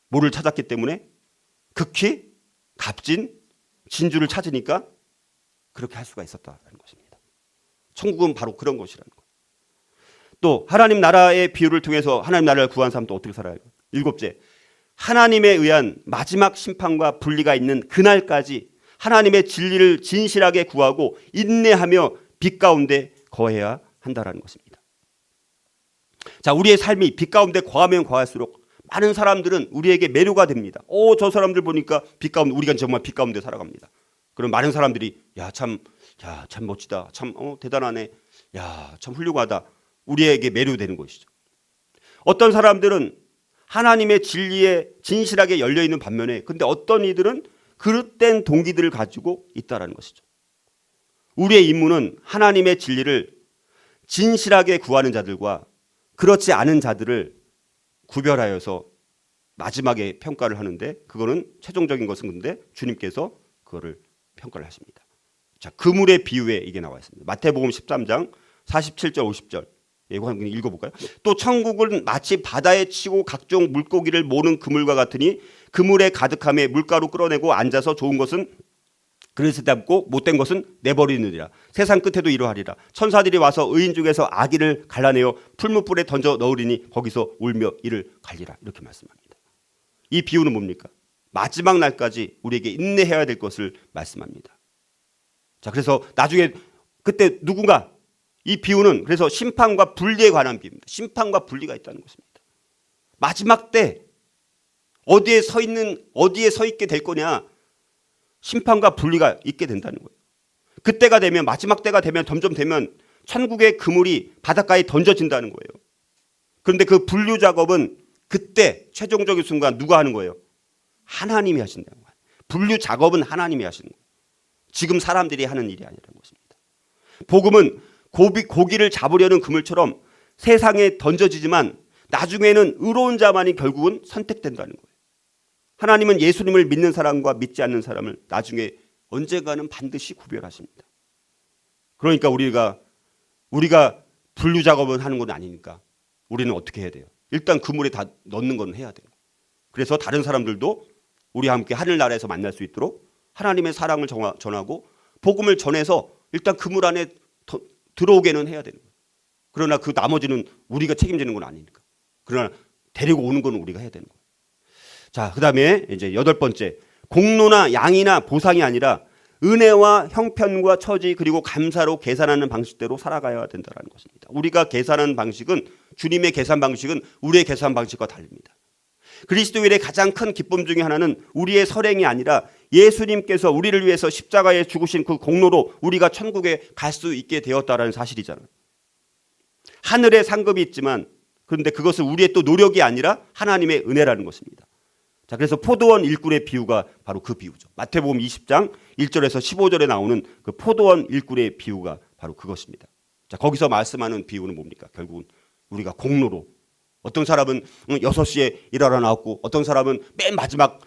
뭐를 찾았기 때문에? 극히 값진 진주를 찾으니까 그렇게 할 수가 있었다는 것입니다. 천국은 바로 그런 것이라는 것. 또 하나님 나라의 비유를 통해서 하나님 나라를 구한 사람도 어떻게 살아요? 일곱째, 하나님에 의한 마지막 심판과 분리가 있는 그날까지 하나님의 진리를 진실하게 구하고 인내하며 빛 가운데 거해야 한다라는 것입니다. 자, 우리의 삶이 빛 가운데 거하면 거할수록 많은 사람들은 우리에게 매료가 됩니다. 저 사람들 보니까 빛 가운데, 우리가 정말 빛 가운데 살아갑니다. 그럼 많은 사람들이 참 멋지다, 참 대단하네, 참 훌륭하다, 우리에게 매료되는 것이죠. 어떤 사람들은 하나님의 진리에 진실하게 열려있는 반면에, 근데 어떤 이들은 그릇된 동기들을 가지고 있다는 것이죠. 우리의 임무는 하나님의 진리를 진실하게 구하는 자들과 그렇지 않은 자들을 구별하여서 마지막에 평가를 하는데, 그거는 최종적인 것은 근데 주님께서 그거를 평가를 하십니다. 자, 그물의 비유에 이게 나와 있습니다. 마태복음 13장 47절 50절. 이거 한번 읽어볼까요? 또 천국은 마치 바다에 치고 각종 물고기를 모는 그물과 같으니 그물에 가득함에 물가로 끌어내고 앉아서 좋은 것은 그릇에 담고 못된 것은 내버리느니라. 세상 끝에도 이러하리라. 천사들이 와서 의인 중에서 악인을 갈라내어 풀무불에 던져 넣으리니 거기서 울며 이를 갈리라. 이렇게 말씀합니다. 이 비유는 뭡니까? 마지막 날까지 우리에게 인내해야 될 것을 말씀합니다. 자, 그래서 나중에 그때 누군가, 이 비유는 그래서 심판과 분리에 관한 비유입니다. 심판과 분리가 있다는 것입니다. 마지막 때 어디에 서 있게 될 거냐? 심판과 분리가 있게 된다는 거예요. 그때가 되면, 마지막 때가 되면, 점점 되면 천국의 그물이 바닷가에 던져진다는 거예요. 그런데 그 분류 작업은 그때 최종적인 순간 누가 하는 거예요? 하나님이 하신다는 거예요. 분류 작업은 하나님이 하시는 거예요. 지금 사람들이 하는 일이 아니라는 것입니다. 복음은 고기를 잡으려는 그물처럼 세상에 던져지지만 나중에는 의로운 자만이 결국은 선택된다는 거예요. 하나님은 예수님을 믿는 사람과 믿지 않는 사람을 나중에 언젠가는 반드시 구별하십니다. 그러니까 우리가 분류 작업을 하는 건 아니니까 우리는 어떻게 해야 돼요? 일단 그물에 다 넣는 건 해야 돼요. 그래서 다른 사람들도 우리와 함께 하늘나라에서 만날 수 있도록 하나님의 사랑을 전하고 복음을 전해서 일단 그물 안에 들어오게는 해야 되는 거예요. 그러나 그 나머지는 우리가 책임지는 건 아니니까. 그러나 데리고 오는 건 우리가 해야 되는 거예요. 자, 그다음에 이제 8번째, 공로나 양이나 보상이 아니라 은혜와 형편과 처지 그리고 감사로 계산하는 방식대로 살아가야 된다는 것입니다. 우리가 계산하는 방식은, 주님의 계산 방식은 우리의 계산 방식과 다릅니다. 그리스도인의 가장 큰 기쁨 중에 하나는 우리의 선행이 아니라 예수님께서 우리를 위해서 십자가에 죽으신 그 공로로 우리가 천국에 갈 수 있게 되었다는 사실이잖아요. 하늘에 상급이 있지만 그런데 그것은 우리의 또 노력이 아니라 하나님의 은혜라는 것입니다. 자, 그래서 포도원 일꾼의 비유가 바로 그 비유죠. 마태복음 20장 1절에서 15절에 나오는 그 포도원 일꾼의 비유가 바로 그것입니다. 자, 거기서 말씀하는 비유는 뭡니까? 결국은 우리가 공로로, 어떤 사람은 6시에 일하러 나왔고 어떤 사람은 맨 마지막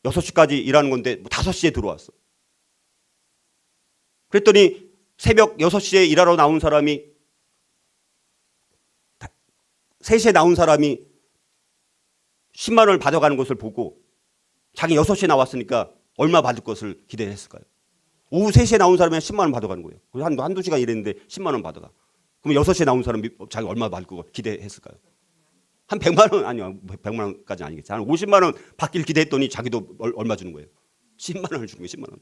6시까지 일하는 건데 5시에 들어왔어. 그랬더니 새벽 6시에 일하러 나온 사람이 3시에 나온 사람이 10만 원을 받아가는 것을 보고 자기 6시에 나왔으니까 얼마 받을 것을 기대했을까요? 오후 3시에 나온 사람이 10만 원 받아가는 거예요. 한두 시간 일했는데 10만 원 받아가. 그럼 6시에 나온 사람이 자기 얼마 받을 거 기대했을까요? 한 100만 원, 아니요, 100만 원까지는 아니겠지. 한 50만 원 받길 기대했더니 자기도 얼마 주는 거예요? 10만 원을 주는 거예요. 10만 원.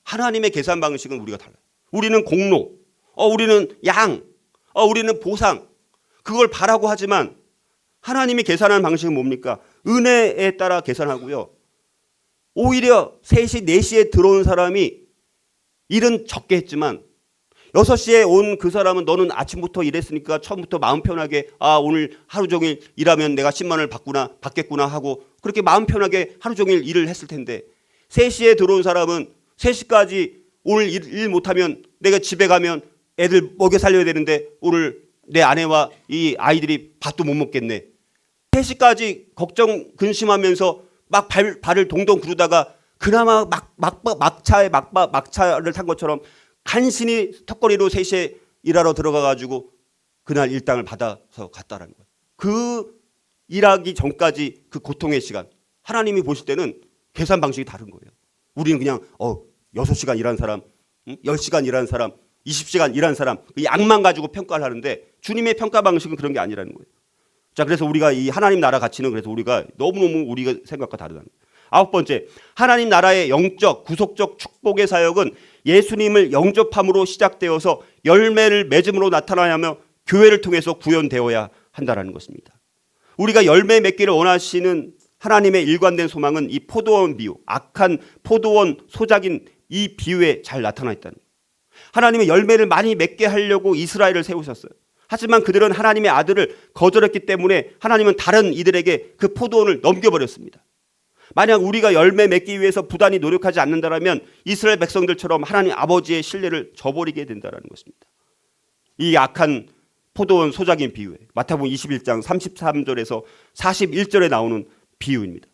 하나님의 계산 방식은 우리가 달라요. 우리는 공로, 우리는 양, 우리는 보상, 그걸 바라고 하지만 하나님이 계산하는 방식은 뭡니까? 은혜에 따라 계산하고요. 오히려 3시, 4시에 들어온 사람이 일은 적게 했지만 6시에 온 그 사람은 너는 아침부터 일했으니까 처음부터 마음 편하게 오늘 하루 종일 일하면 내가 10만 원을 받겠구나 하고 그렇게 마음 편하게 하루 종일 일을 했을 텐데 3시에 들어온 사람은 3시까지 오늘 일 못하면 내가 집에 가면 애들 먹여 살려야 되는데 오늘 내 아내와 이 아이들이 밥도 못 먹겠네. 3시까지 걱정 근심하면서 막 발을 동동 구르다가 그나마 막차를 탄 것처럼 간신히 턱걸이로 3시에 일하러 들어가가지고 그날 일당을 받아서 갔다라는 거예요. 그 일하기 전까지 그 고통의 시간, 하나님이 보실 때는 계산 방식이 다른 거예요. 우리는 그냥 6시간 일한 사람, 10시간 일한 사람, 20시간 일한 사람, 그 양만 가지고 평가를 하는데 주님의 평가 방식은 그런 게 아니라는 거예요. 자, 그래서 우리가 이 하나님 나라 가치는 그래서 우리가 너무너무 우리가 생각과 다르다는 거예요. 9번째, 하나님 나라의 영적, 구속적 축복의 사역은 예수님을 영접함으로 시작되어서 열매를 맺음으로 나타나야 하며 교회를 통해서 구현되어야 한다는 것입니다. 우리가 열매 맺기를 원하시는 하나님의 일관된 소망은 이 포도원 비유, 악한 포도원 소작인 이 비유에 잘 나타나 있다는 거예요. 하나님의 열매를 많이 맺게 하려고 이스라엘을 세우셨어요. 하지만 그들은 하나님의 아들을 거절했기 때문에 하나님은 다른 이들에게 그 포도원을 넘겨버렸습니다. 만약 우리가 열매 맺기 위해서 부단히 노력하지 않는다면 이스라엘 백성들처럼 하나님 아버지의 신뢰를 저버리게 된다는 것입니다. 이 악한 포도원 소작인 비유에 마태복음 21장 33절에서 41절에 나오는 비유입니다.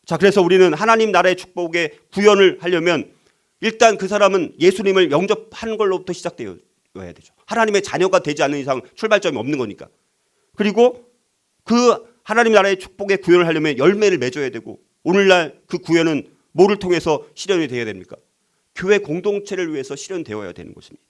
자, 그래서 우리는 하나님 나라의 축복에 구현을 하려면 일단 그 사람은 예수님을 영접하는 걸로부터 시작되어야 되죠. 하나님의 자녀가 되지 않는 이상 출발점이 없는 거니까. 그리고 그 하나님 나라의 축복에 구현을 하려면 열매를 맺어야 되고 오늘날 그 구현은 뭐를 통해서 실현이 되어야 됩니까? 교회 공동체를 위해서 실현되어야 되는 것입니다.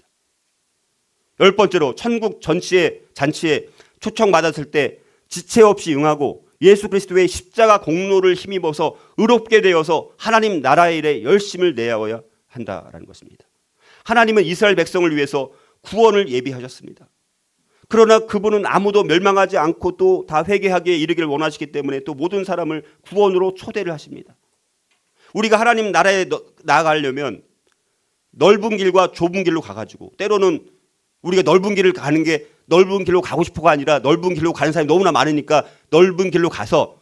10번째로 천국 잔치에 초청받았을 때 지체 없이 응하고 예수 그리스도의 십자가 공로를 힘입어서 의롭게 되어서 하나님 나라의 일에 열심을 내어야 한다라는 것입니다. 하나님은 이스라엘 백성을 위해서 구원을 예비하셨습니다. 그러나 그분은 아무도 멸망하지 않고 또 다 회개하기에 이르기를 원하시기 때문에 또 모든 사람을 구원으로 초대를 하십니다. 우리가 하나님 나라에 나아가려면 넓은 길과 좁은 길로 가가지고 때로는 우리가 넓은 길을 가는 게 넓은 길로 가고 싶어가 아니라 넓은 길로 가는 사람이 너무나 많으니까 넓은 길로 가서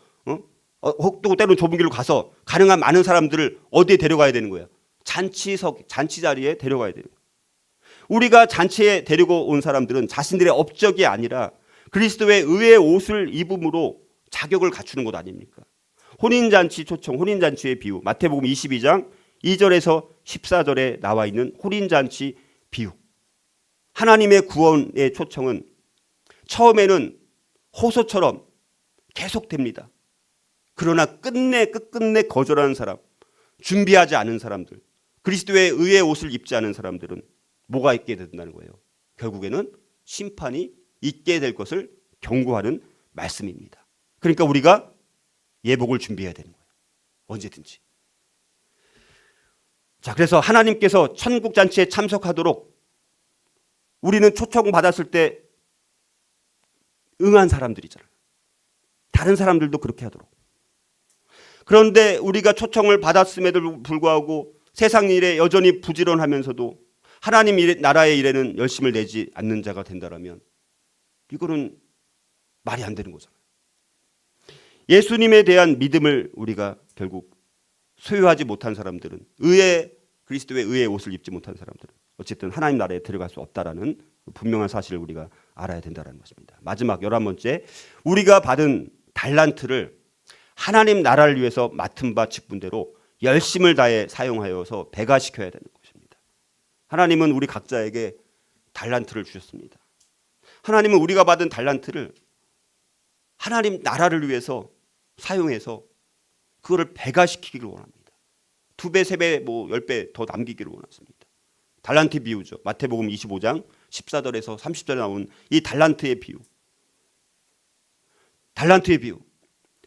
또 때로는 좁은 길로 가서 가능한 많은 사람들을 어디에 데려가야 되는 거예요? 잔치 자리에 데려가야 되는 거예요. 우리가 잔치에 데리고 온 사람들은 자신들의 업적이 아니라 그리스도의 의의 옷을 입음으로 자격을 갖추는 것 아닙니까? 혼인잔치 초청, 혼인잔치의 비유, 마태복음 22장 2절에서 14절에 나와 있는 혼인잔치 비유. 하나님의 구원의 초청은 처음에는 호소처럼 계속됩니다. 그러나 끝끝내 거절하는 사람, 준비하지 않은 사람들, 그리스도의 의의 옷을 입지 않은 사람들은 뭐가 있게 된다는 거예요? 결국에는 심판이 있게 될 것을 경고하는 말씀입니다. 그러니까 우리가 예복을 준비해야 되는 거예요. 언제든지. 자, 그래서 하나님께서 천국 잔치에 참석하도록 우리는 초청받았을 때 응한 사람들이잖아요. 다른 사람들도 그렇게 하도록. 그런데 우리가 초청을 받았음에도 불구하고 세상 일에 여전히 부지런하면서도 하나님 나라의 일에는 열심을 내지 않는 자가 된다면 이거는 말이 안 되는 거잖아요. 예수님에 대한 믿음을 우리가 결국 소유하지 못한 사람들은 그리스도의 의의 옷을 입지 못한 사람들은 어쨌든 하나님 나라에 들어갈 수 없다라는 분명한 사실을 우리가 알아야 된다는 것입니다. 마지막 11번째, 우리가 받은 달란트를 하나님 나라를 위해서 맡은 바 직분대로 열심을 다해 사용하여서 배가시켜야 되는 것입니다. 하나님은 우리 각자에게 달란트를 주셨습니다. 하나님은 우리가 받은 달란트를 하나님 나라를 위해서 사용해서 그거를 배가시키기를 원합니다. 2배, 3배, 10배 더 남기기를 원하십니다. 달란트 비유죠. 마태복음 25장 14절에서 30절에 나온 이 달란트의 비유. 달란트의 비유.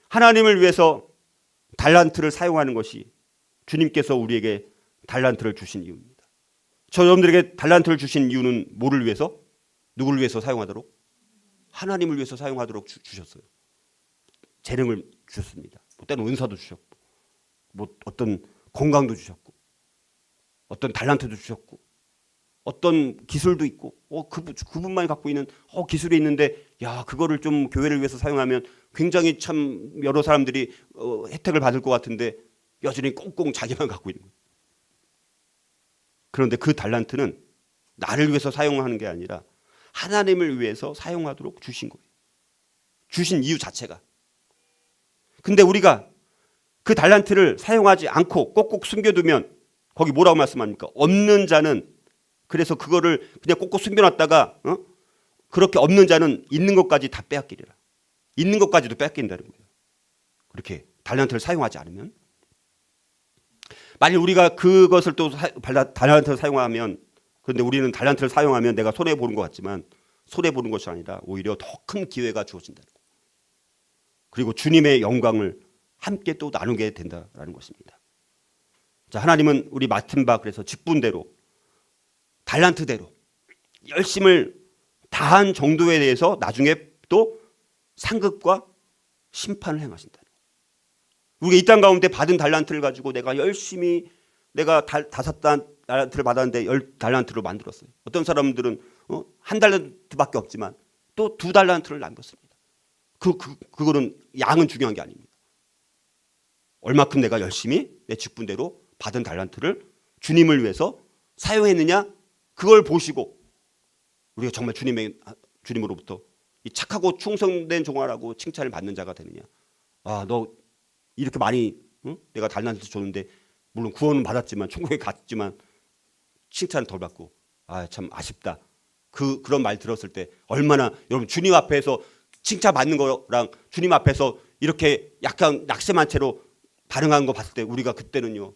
하나님을 위해서 달란트를 사용하는 것이 주님께서 우리에게 달란트를 주신 이유입니다. 저 여러분들에게 달란트를 주신 이유는 뭐를 위해서? 누구를 위해서 사용하도록? 하나님을 위해서 사용하도록 주셨어요. 재능을 주셨습니다. 때는 은사도 주셨고, 어떤 건강도 주셨고, 어떤 달란트도 주셨고, 어떤 기술도 있고, 그분만이 갖고 있는 기술이 있는데, 그거를 좀 교회를 위해서 사용하면 굉장히 참 여러 사람들이 혜택을 받을 것 같은데 여전히 꽁꽁 자기만 갖고 있는 거예요. 그런데 그 달란트는 나를 위해서 사용하는 게 아니라 하나님을 위해서 사용하도록 주신 거예요. 주신 이유 자체가. 근데 우리가 그 달란트를 사용하지 않고 꼭꼭 숨겨두면 거기 뭐라고 말씀합니까? 없는 자는, 그래서 그거를 그냥 꼭꼭 숨겨놨다가 그렇게 없는 자는 있는 것까지 다 빼앗기리라. 있는 것까지도 빼앗긴다는 거예요. 그렇게 달란트를 사용하지 않으면. 만일 우리가 그것을 또 달란트를 사용하면, 그런데 우리는 달란트를 사용하면 내가 손해보는 것 같지만 손해보는 것이 아니라 오히려 더 큰 기회가 주어진다는 거예요. 그리고 주님의 영광을 함께 또 나누게 된다라는 것입니다. 자, 하나님은 우리 맡은 바, 그래서 직분대로, 달란트대로 열심을 다한 정도에 대해서 나중에 또 상급과 심판을 행하신다. 우리가 이 땅 가운데 받은 달란트를 가지고 내가 열심히, 내가 5달란트를 받았는데 10달란트로 만들었어요. 어떤 사람들은 한 달란트밖에 없지만 또 2달란트를 남겼습니다. 그거는 양은 중요한 게 아닙니다. 얼마큼 내가 열심히 내 직분대로 받은 달란트를 주님을 위해서 사용했느냐, 그걸 보시고 우리가 정말 주님으로부터 이 착하고 충성된 종아라고 칭찬을 받는 자가 되느냐. 아, 너 이렇게 많이 내가 달란트 줬는데 물론 구원은 받았지만 천국에 갔지만 칭찬을 덜 받고, 아, 참 아쉽다. 그런 말 들었을 때 얼마나, 여러분, 주님 앞에서 칭찬받는 거랑 주님 앞에서 이렇게 약간 낙심한 채로 반응하는 거 봤을 때 우리가 그때는요,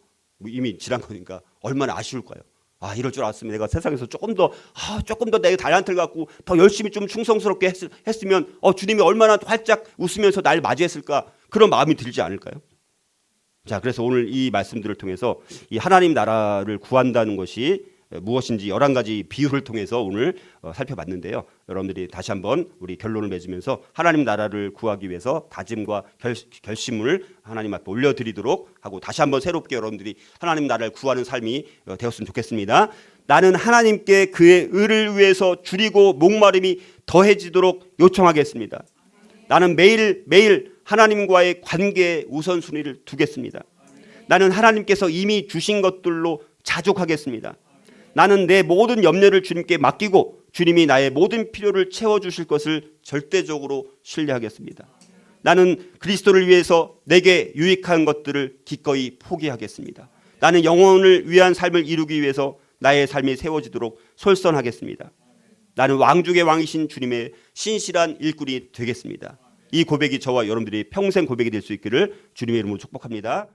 이미 지난 거니까 얼마나 아쉬울까요? 아, 이럴 줄 알았으면 내가 세상에서 조금 더 내 달란트를 갖고 더 열심히 좀 충성스럽게 했으면 주님이 얼마나 활짝 웃으면서 날 맞이했을까, 그런 마음이 들지 않을까요? 자, 그래서 오늘 이 말씀들을 통해서 이 하나님 나라를 구한다는 것이 무엇인지 11가지 비유를 통해서 오늘 살펴봤는데요. 여러분들이 다시 한번 우리 결론을 맺으면서 하나님 나라를 구하기 위해서 다짐과 결심을 하나님 앞에 올려드리도록 하고, 다시 한번 새롭게 여러분들이 하나님 나라를 구하는 삶이 되었으면 좋겠습니다. 나는 하나님께 그의 의를 위해서 줄이고 목마름이 더해지도록 요청하겠습니다. 나는 매일 하나님과의 관계에 우선순위를 두겠습니다. 나는 하나님께서 이미 주신 것들로 자족하겠습니다. 나는 내 모든 염려를 주님께 맡기고 주님이 나의 모든 필요를 채워주실 것을 절대적으로 신뢰하겠습니다. 나는 그리스도를 위해서 내게 유익한 것들을 기꺼이 포기하겠습니다. 나는 영혼을 위한 삶을 이루기 위해서 나의 삶이 세워지도록 솔선하겠습니다. 나는 왕중의 왕이신 주님의 신실한 일꾼이 되겠습니다. 이 고백이 저와 여러분들이 평생 고백이 될 수 있기를 주님의 이름으로 축복합니다.